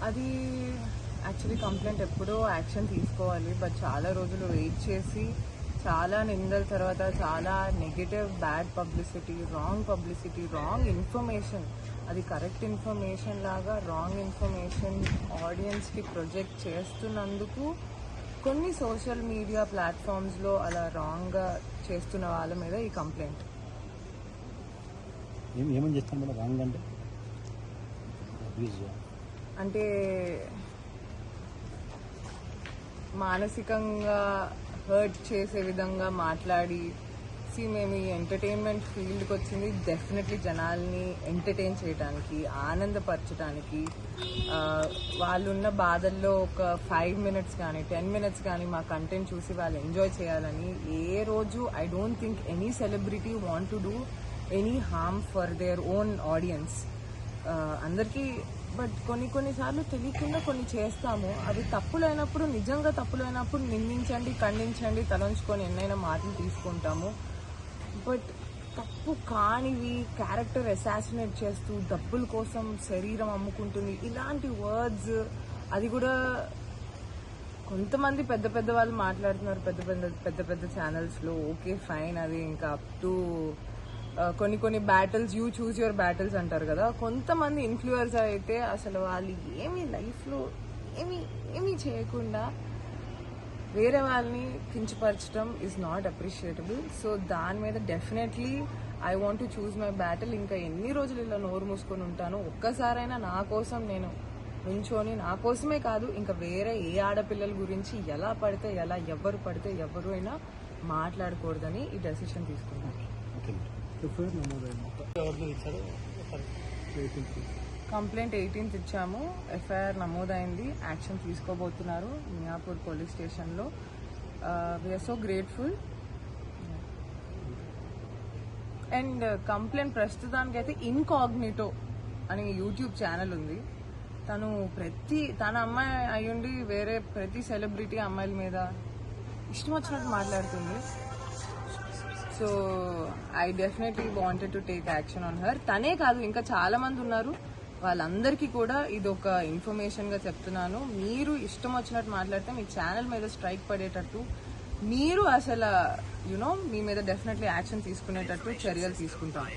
అది actually complaint ఎప్పుడో action తీసుకోవాలి, బట్ చాలా రోజులు వెయిట్ చేసి చాలా నిందల తర్వాత చాలా negative bad publicity, wrong information, అది కరెక్ట్ ఇన్ఫర్మేషన్ లాగా రాంగ్ ఇన్ఫర్మేషన్ ఆడియన్స్కి ప్రొజెక్ట్ చేస్తున్నందుకు కొన్ని సోషల్ మీడియా ప్లాట్ఫామ్స్లో అలా రాంగ్గా చేస్తున్న వాళ్ళ మీద ఈ కంప్లైంట్. ఏమని చేస్తాం మేడం రాంగ్ అంటే మానసికంగా హర్ట్ చేసే విధంగా మాట్లాడి, మేము ఈ ఎంటర్టైన్మెంట్ ఫీల్డ్కి వచ్చింది డెఫినెట్లీ జనాల్ని ఎంటర్టైన్ చేయడానికి, ఆనందపరచడానికి, వాళ్ళున్న బాధల్లో ఒక 5 minutes కానీ 10 minutes కానీ మా కంటెంట్ చూసి వాళ్ళు ఎంజాయ్ చేయాలని. ఏ రోజు I don't think any celebrity want to do any harm for their own audience. అందరికీ బట్ కొన్నిసార్లు తెలియకుండా కొన్ని చేస్తాము. అవి తప్పులైనప్పుడు, నిజంగా తప్పులైనప్పుడు నిందించండి, ఖండించండి, తలంచుకొని ఎన్నైనా మాటలు తీసుకుంటాము. బట్ తప్పు కానివి క్యారెక్టర్ అసాసినేట్ చేస్తూ డబ్బుల కోసం శరీరం అమ్ముకుంటుంది, ఇలాంటి వర్డ్స్, అది కూడా కొంతమంది పెద్ద వాళ్ళు మాట్లాడుతున్నారు పెద్ద ఛానల్స్లో. ఓకే ఫైన్, అది ఇంకా అప్ టు కొన్ని battles, you choose your battles అంటారు కదా. కొంతమంది ఇన్ఫ్లుయెన్సర్ అయితే అసలు వాళ్ళు ఏమీ లైఫ్లో ఏమీ చేయకుండా వేరే వాళ్ళని కించపరచడం ఈజ్ నాట్ అప్రిషియేటబుల్. సో దాని మీద definitely I want to choose my battle. ఇంకా ఎన్ని రోజులు ఇలా నోరు మూసుకొని ఉంటాను? ఒక్కసారైనా నా కోసం నేను నుంచొని, నా కోసమే కాదు ఇంకా వేరే ఏ ఆడపిల్లల గురించి ఎవరు పడితే ఎవరు అయినా మాట్లాడకూడదని ఈ డెసిషన్ తీసుకున్నాను. కంప్లైంట్ 18th ఇచ్చాము, ఎఫ్ఐఆర్ నమోదైంది, యాక్షన్ తీసుకోబోతున్నారు మియాపూర్ పోలీస్ స్టేషన్లో. We're so grateful. And complaint ప్రస్తుతానికి అయితే ఇన్కాగ్నిటో అని యూట్యూబ్ ఛానల్ ఉంది. తన అమ్మాయి అయ్యుండి వేరే ప్రతి సెలబ్రిటీ అమ్మాయిల మీద ఇష్టం వచ్చినట్టు మాట్లాడుతుంది. So I definitely wanted to take action on her. తనే కాదు, ఇంకా చాలా మంది ఉన్నారు, వాళ్ళందరికీ కూడా ఇది ఒక ఇన్ఫర్మేషన్గా చెప్తున్నాను. మీరు ఇష్టం వచ్చినట్టు మాట్లాడితే మీ ఛానల్ మీద స్ట్రైక్ పడేటట్టు, మీరు అసలు మీ మీద డెఫినెట్లీ యాక్షన్ తీసుకునేటట్టు చర్యలు తీసుకుంటాం.